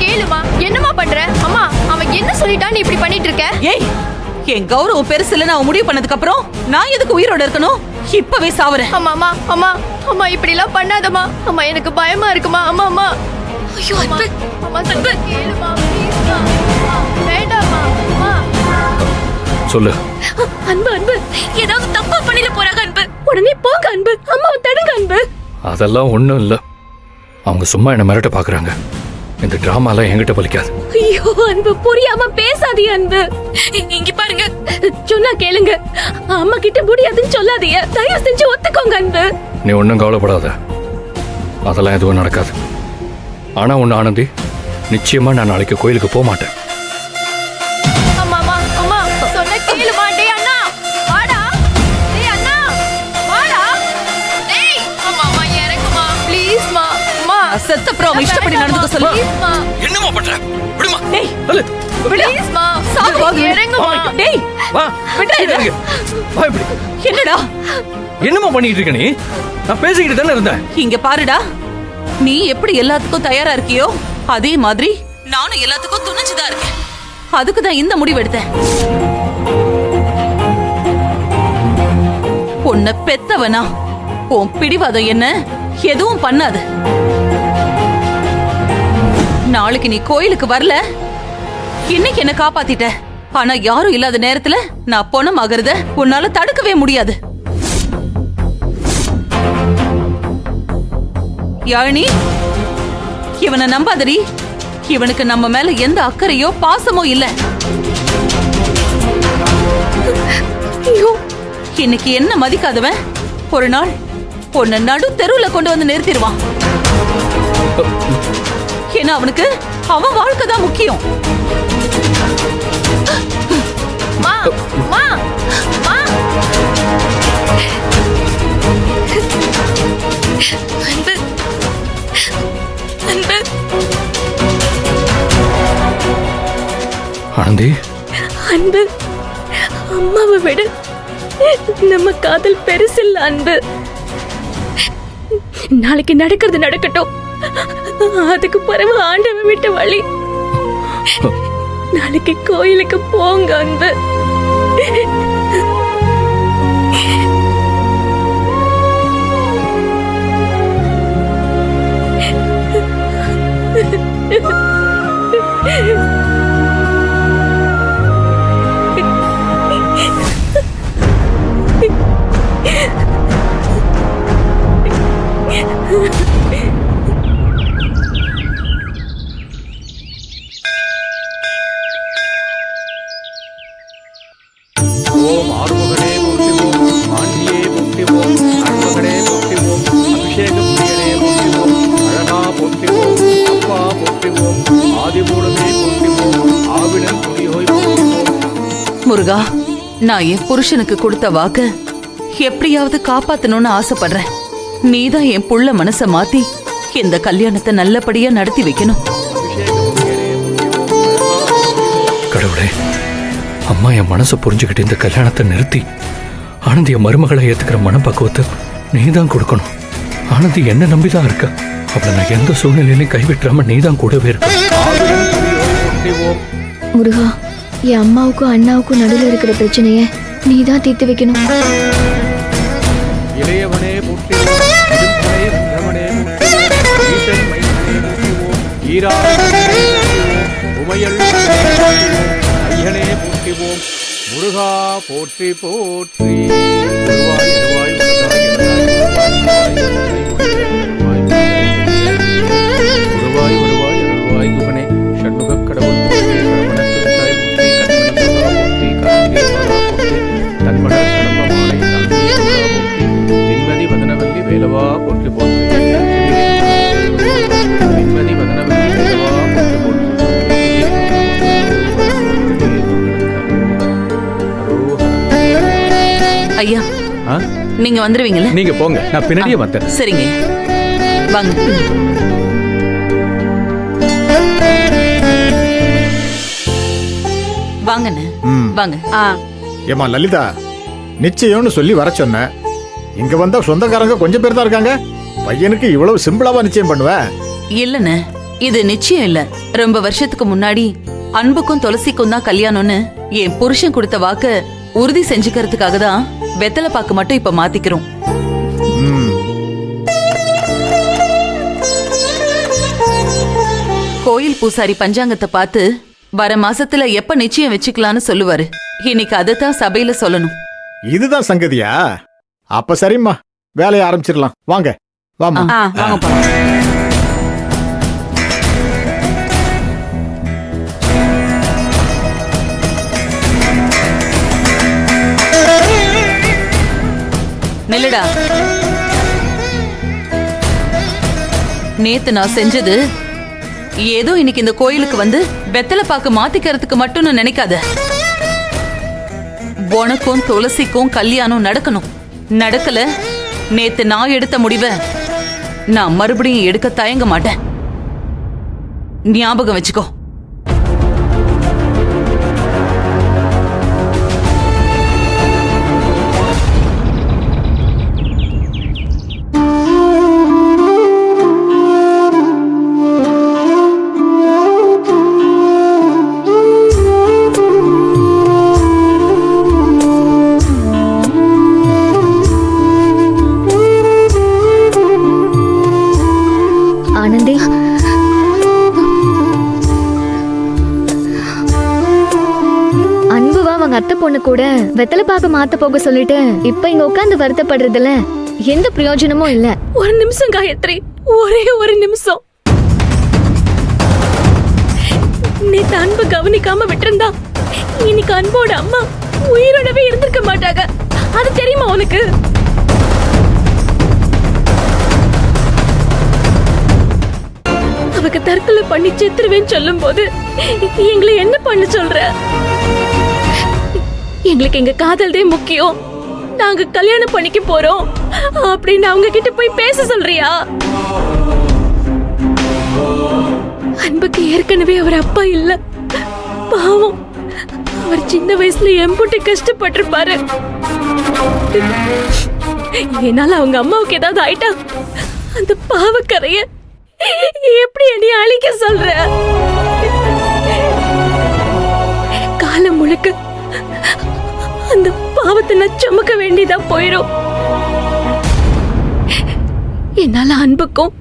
கேளுமா. என்னமா பண்ற? அம்மா, அவன் என்ன சொல்லிட்டான் நீ இப்படி பண்ணிட்டு இருக்க? ஏய், என் கௌரவம் பெருசுல நான் முடிவு பண்ணதுக்கு அப்புறம் நான் எதுக்கு உயிரோட இருக்கணும்? இப்பவே சாவறேன். அம்மா அம்மா அம்மா அம்மா இப்படி எல்லாம் பண்ணாதம்மா. அம்மா எனக்கு பயமா இருக்குமா. அம்மா அம்மா. ஐயோ அன்பு, அம்மா சொல்ல கேளுமா ப்ளீஸ்மா. வேண்டாம்மா. அம்மா சொல்லு. அன்பு அன்பு, ஏதாவது தப்பா பண்ணிட போறாங்க அன்பு. உடனே போங்க அன்பு, அம்மாவை தடுங்க அன்பு. அதெல்லாம் ஒண்ணும் இல்ல. அவங்க சும்மா என்ன மிரட்ட பாக்குறாங்க. இந்த டிராமாலாம் என்கிட்ட பலிக்காது. ஐயோ அன்பு, புரியாம பேசாதீ அன்பு. இங்க பாருங்க, சொன்னா கேளுங்க. அம்மா கிட்ட முடியாதுன்னு சொல்லாதீங்க. தயவு செஞ்சு ஒத்துக்கோங்க அன்பு. நீ ஒன்றும் கவலைப்படாத, அதெல்லாம் எதுவும் நடக்காது. ஆனா ஒன்று ஆனந்தி, நிச்சயமா நான் நாளைக்கு கோயிலுக்கு போக மாட்டேன். அம்மா அம்மா அம்மா சொன்ன கேளுமா. டேய் அண்ணா வாடா. டேய் அண்ணா வாடா. டேய் அம்மா அம்மா இறங்குமா ப்ளீஸ்மா. அம்மா செத்தப்புறம் அவன் இஷ்டப்படி நடந்துக்க சொல்லு. ப்ளீஸ்மா. என்னமா பண்ற? விடுமா. டேய் ப்ளீஸ்மா. இறங்குமா. டேய் வா. விடுடா. வா இப்படி. என்னடா என்னமா பண்ணிட்டு இருக்க நீ? நான் பேசிக்கிட்டு தானே இருந்தேன். இங்க பாருடா, நீ எப்படி எல்லாத்துக்கும் தயாரா இருக்கியோ அதே மாதிரி நானும் எல்லாத்துக்கும் துணிஞ்சுதான் இருக்கேன். அதுக்கு தான் இந்த முடிவு எடுத்தேன். உன்னை பெத்தவனா உன் பிடிவாதம் என்ன எதுவும் பண்ணாது. நாளைக்கு நீ கோயிலுக்கு வரல, இன்னைக்கு என்ன காப்பாத்திட்ட. ஆனா யாரும் இல்லாத நேரத்துல நான் பொணமாகறத உன்னால தடுக்கவே முடியாது. யாழினி, இவனை நம்பாதடி. இவனுக்கு நம்ம மேல எந்த அக்கறையோ பாசமோ இல்ல. ஐயோ, இன்னைக்கு என்ன மதிக்காதவன் ஒரு நாள் உன்னை நடு தெருவுல கொண்டு வந்து நிறுத்திடுவான். ஏன்னா அவனுக்கு அவன் வாழ்க்கை தான் முக்கியம். மா மா மா. அன்பு அன்பு. ஆனந்தி, அன்பு, அம்மாவை விட நம்ம காதல் பெருசில்ல அன்பு. நாளைக்கு நடக்கிறது நடக்கட்டும். அதுக்கு பிறகு ஆண்டவன் விட்ட வழி. நாளைக்கு கோயிலுக்கு போங்க அன்பு. ஓம் ஆறுமுகனே போற்றிவோம், ஆண்டியே போற்றிவோம், அன்பகனே போற்றிவோம், அபிஷேக பிரியனே போற்றிவோம், அழகா போற்றிவோம், அப்பா போற்றிவோம், ஆதிமூலமே போற்றிவோம், ஆவினன் துணியோய் போற்றிவோம். முருகா, நான் என் புருஷனுக்கு கொடுத்த வாக்க எப்படியாவது காப்பாத்தணும்னு ஆசைப்படுறேன். நீதான் என் புள்ள மனச மாத்தி இந்த கல்யாணத்தை நல்லபடியா நடத்தி வைக்கணும். கடவுளே, அம்மா என் மனசை புரிஞ்சுக்கிட்டு இந்த கல்யாணத்தை நிறுத்தி ஆனந்திய மருமகளை ஏத்துக்கிற மனப்பக்குவத்தை நீதான் கொடுக்கணும். ஆனந்தி என்ன நம்பிதான் இருக்க. அவளை நான் எந்த சூழ்நிலையிலும் கைவிட்டுறாம நீதான் கூடவே இருக்க. முருகா, என் அம்மாவுக்கும் அண்ணாவுக்கும் நடுவில் இருக்கிற பிரச்சனைய நீதான் தீர்த்து வைக்கணும். இளையவனே போற்றிவோம், இரும்பனை சுந்தரமனே போற்றிவோம், ஈசன் மைந்தனே போற்றிவோம், ஈராவணனே போற்றிவோம், உமையள் போற்றிவோம், ஐயனே போற்றிவோம், முருகா போற்றி போற்றி. வருவாய் வருவாய் வருவாய் வருவாய் வருவாய் வருவாய் குகனே ஷண்முக கடவுள் போற்றி, சரவணத்திருத்தாய் போற்றி, கண்மணி முருகா போற்றி, கருணை முருகா போற்றி, தன்மலர் கடம்பமாலை தாங்கிய முருகா போற்றி, நிம்மதி வதனவல்லி வேலவா போற்றி போற்றி, நிம்மதி வதனவல்லி வேலவா போற்றி போற்றி. ஐயா, நீங்க வந்துருவீங்கல்ல? நீங்க போங்க, நான் பின்னாடியே வந்தேன். சரிங்க, வாங்க. வாங்கண்ணே, வாங்க. ஏமா லலிதா, நிச்சயம்னு சொல்லி வர சொன்ன. இங்க வந்தா சொந்தக்காரங்க கொஞ்சம் பேர் தான் இருக்காங்க. பையனுக்கு இவ்வளவு சிம்பிளாவா நிச்சயம் பண்ணுவ? இல்லண்ணே, இது நிச்சயம் இல்ல. ரொம்ப வருஷத்துக்கு முன்னாடி அன்புக்கும் துளசிக்கும் தான் கல்யாணம்னு என் புருஷன் கொடுத்த வாக்க உறுதி செஞ்சுக்கிறதுக்காக தான் வெத்தலை பாக்கு மட்டும் இப்ப மாத்திக்கிறோம். ம். கோயில் பூசாரி பஞ்சாங்கத்தை பார்த்து வர மாசத்துல எப்ப நிச்சயம் வச்சுக்கலாம்னு சொல்லுவாரு. இன்னைக்கு அதைத்தான் சபையில சொல்லணும். இதுதான் சங்கதியா? அப்ப சரிம்மா, வேலையை ஆரம்பிச்சிடலாம். வாங்க வாமா. வாங்க போலாம். நில்லுடா. நேத்து நான் செஞ்சது ஏதோ இன்னைக்கு இந்த கோயிலுக்கு வந்து வெத்தலை பாக்கு மாத்திக்கிறதுக்கு மட்டும்னு நினைக்காத. உனக்கும் துளசிக்கும் கல்யாணம் நடக்கணும். நடக்கல, நேத்து நான் எடுத்த முடிவை நான் மறுபடியும் எடுக்க தயங்க மாட்டேன். ஞாபகம் வச்சுக்கோ. ஆனந்தி, அன்புவா அவங்க அத்தை பொண்ணு கூட வெத்தலை பாக்கு மாத்த போக சொல்லிட்டு இப்ப இங்க உட்கார்ந்து வருத்தப்படுறதுல எந்த பிரயோஜனமும் இல்ல. ஒரு நிமிஷம் காயத்ரி, ஒரே ஒரு நிமிஷம். நேத்து அன்பு கவனிக்காம விட்டிருந்தா இன்னைக்கு அன்போட அம்மா உயிரோடவே இருந்திருக்க மாட்டாங்க. அது தெரியுமா உனக்கு? அவக்கு தற்கொலை பண்ணி செத்துருவேன்னு சொல்லும் போது எங்களை என்ன பண்ண சொல்ற? எங்களுக்கு எங்க காதல்தே முக்கியம், நாங்க கல்யாணம் பண்ணிக்க போறோம் அப்படின்னு அவங்க கிட்ட போய் பேச சொல்றியா? அன்புக்கு ஏற்கனவே அவர் அப்பா இல்ல, பாவம். அவர் சின்ன வயசுல எம்புட்டு கஷ்டப்பட்டிருப்பாரு. என்னால அவங்க அம்மாவுக்கு ஏதாவது ஆயிட்டா அந்த பாவக்கரைய எப்படி நீ அழிக்க சொல்ற? காலம் முழுக்க அந்த பாவத்தை நான் சுமக்க வேண்டியதா போயிடும். என்னால அன்புக்கும்